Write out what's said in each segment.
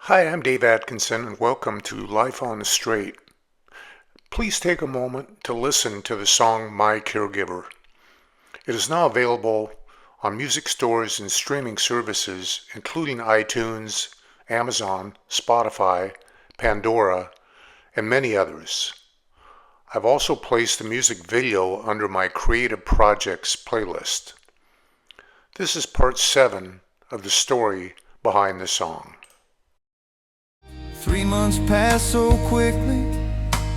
Hi, I'm Dave Atkinson, and welcome to Life on the Straight. Please take a moment to listen to the song My Caregiver. It is now available on music stores and streaming services, including iTunes, Amazon, Spotify, Pandora, and many others. I've also placed the music video under my Creative Projects playlist. This is part 7 of the story behind the song. 3 months pass so quickly,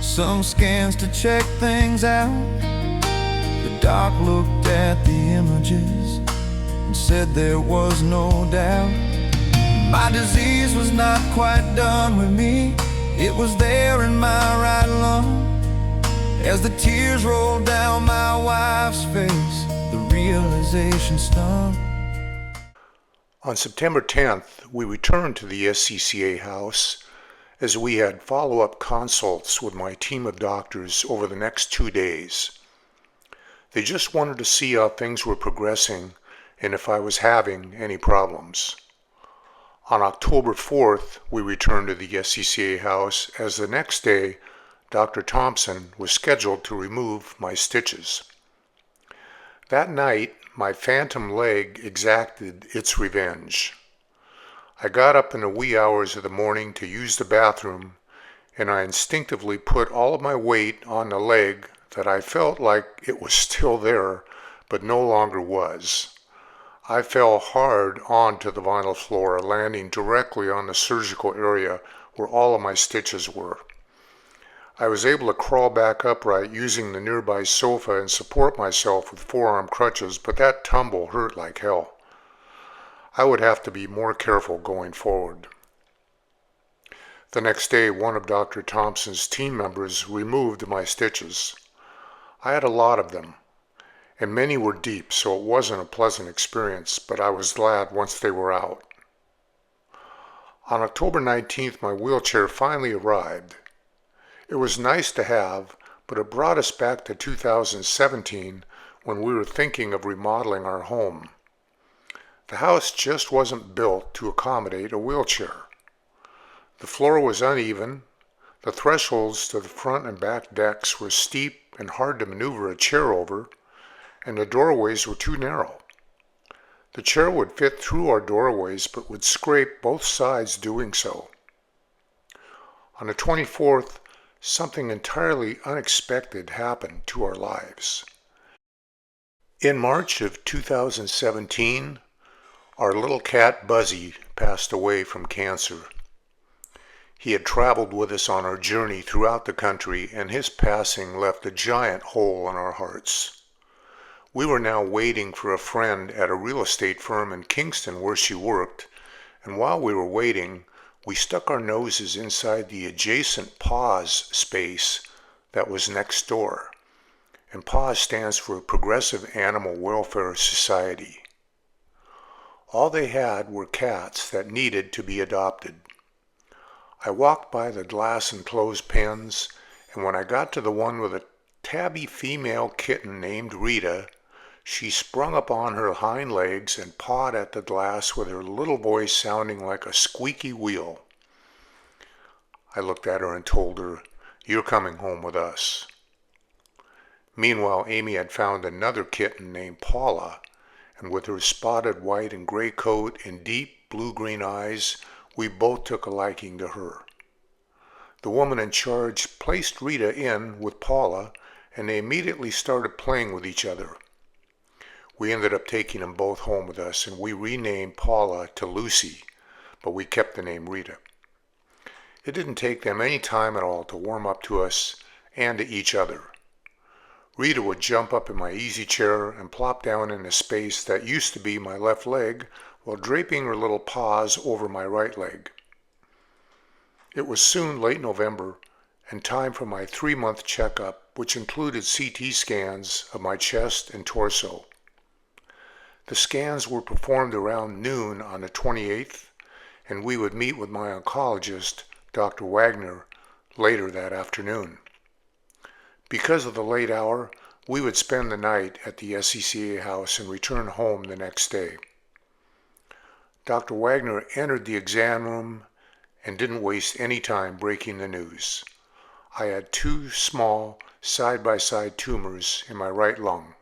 some scans to check things out. The doc looked at the images and said there was no doubt. My disease was not quite done with me. It was there in my right lung. As the tears rolled down my wife's face, the realization stung. On September 10th, we returned to the SCCA House as we had follow-up consults with my team of doctors over the next 2 days. They just wanted to see how things were progressing and if I was having any problems. On October 4th, we returned to the SCCA House as the next day, Dr. Thompson was scheduled to remove my stitches. That night, my phantom leg exacted its revenge. I got up in the wee hours of the morning to use the bathroom, and I instinctively put all of my weight on the leg that I felt like it was still there, but no longer was. I fell hard onto the vinyl floor, landing directly on the surgical area where all of my stitches were. I was able to crawl back upright using the nearby sofa and support myself with forearm crutches, but that tumble hurt like hell. I would have to be more careful going forward. The next day, one of Dr. Thompson's team members removed my stitches. I had a lot of them, and many were deep, so it wasn't a pleasant experience, but I was glad once they were out. On October 19th, my wheelchair finally arrived. It was nice to have, but it brought us back to 2017 when we were thinking of remodeling our home. The house just wasn't built to accommodate a wheelchair. The floor was uneven, the thresholds to the front and back decks were steep and hard to maneuver a chair over, and the doorways were too narrow. The chair would fit through our doorways but would scrape both sides doing so. On the 24th, something entirely unexpected happened to our lives. In March of 2017, our little cat Buzzy passed away from cancer. He had traveled with us on our journey throughout the country, and his passing left a giant hole in our hearts. We were now waiting for a friend at a real estate firm in Kingston where she worked, and while we were waiting, we stuck our noses inside the adjacent PAWS space that was next door. And PAWS stands for Progressive Animal Welfare Society. All they had were cats that needed to be adopted. I walked by the glass enclosed pens, and when I got to the one with a tabby female kitten named Rita, she sprung up on her hind legs and pawed at the glass with her little voice sounding like a squeaky wheel. I looked at her and told her, "You're coming home with us." Meanwhile, Amy had found another kitten named Paula, and with her spotted white and gray coat and deep blue-green eyes, we both took a liking to her. The woman in charge placed Rita in with Paula, and they immediately started playing with each other. We ended up taking them both home with us, and we renamed Paula to Lucy, but we kept the name Rita. It didn't take them any time at all to warm up to us and to each other. Rita would jump up in my easy chair and plop down in a space that used to be my left leg while draping her little paws over my right leg. It was soon late November and time for my 3-month checkup, which included CT scans of my chest and torso. The scans were performed around noon on the 28th, and we would meet with my oncologist, Dr. Wagner, later that afternoon. Because of the late hour, we would spend the night at the SCCA House and return home the next day. Dr. Wagner entered the exam room and didn't waste any time breaking the news. I had two small side-by-side tumors in my right lung.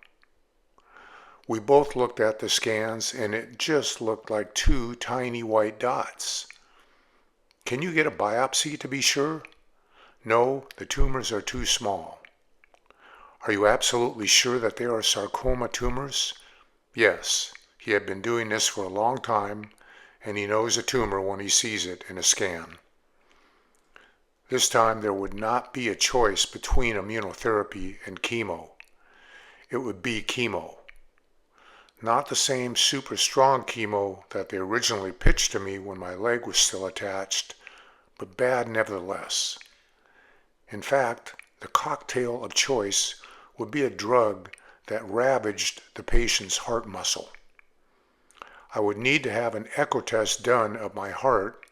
We both looked at the scans and it just looked like two tiny white dots. Can you get a biopsy to be sure? No, the tumors are too small. Are you absolutely sure that they are sarcoma tumors? Yes, he had been doing this for a long time and he knows a tumor when he sees it in a scan. This time there would not be a choice between immunotherapy and chemo. It would be chemo. Not the same super strong chemo that they originally pitched to me when my leg was still attached, but bad nevertheless. In fact, the cocktail of choice would be a drug that ravaged the patient's heart muscle. I would need to have an echo test done of my heart,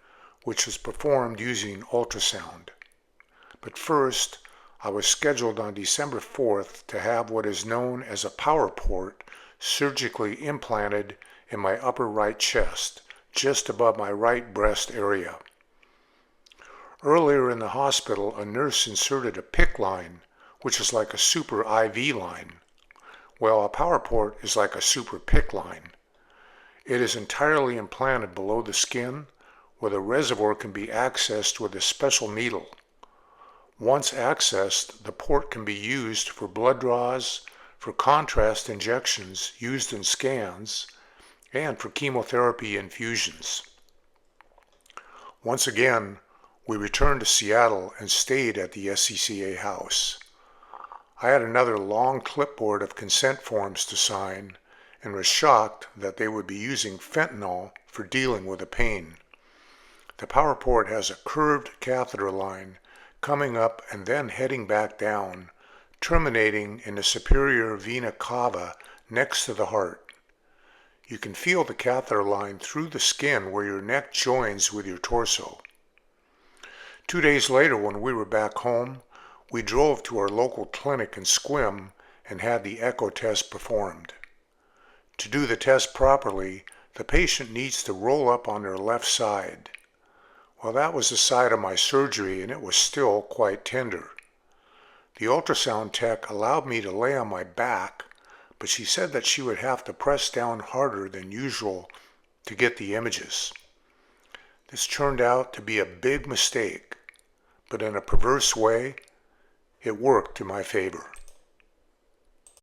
which was performed using ultrasound. But first, I was scheduled on December 4th to have what is known as a power port surgically implanted in my upper right chest, just above my right breast area. Earlier in the hospital, a nurse inserted a PICC line, which is like a super IV line. Well, a power port is like a super PICC line. It is entirely implanted below the skin, where the reservoir can be accessed with a special needle. Once accessed, the port can be used for blood draws, for contrast injections used in scans, and for chemotherapy infusions. Once again, we returned to Seattle and stayed at the SCCA House. I had another long clipboard of consent forms to sign and was shocked that they would be using fentanyl for dealing with the pain. The power port has a curved catheter line coming up and then heading back down, terminating in the superior vena cava next to the heart. You can feel the catheter line through the skin where your neck joins with your torso. 2 days later, when we were back home, we drove to our local clinic in Sequim and had the echo test performed. To do the test properly, the patient needs to roll up on their left side. Well, that was the side of my surgery and it was still quite tender. The ultrasound tech allowed me to lay on my back, but she said that she would have to press down harder than usual to get the images. This turned out to be a big mistake, but in a perverse way, it worked to my favor.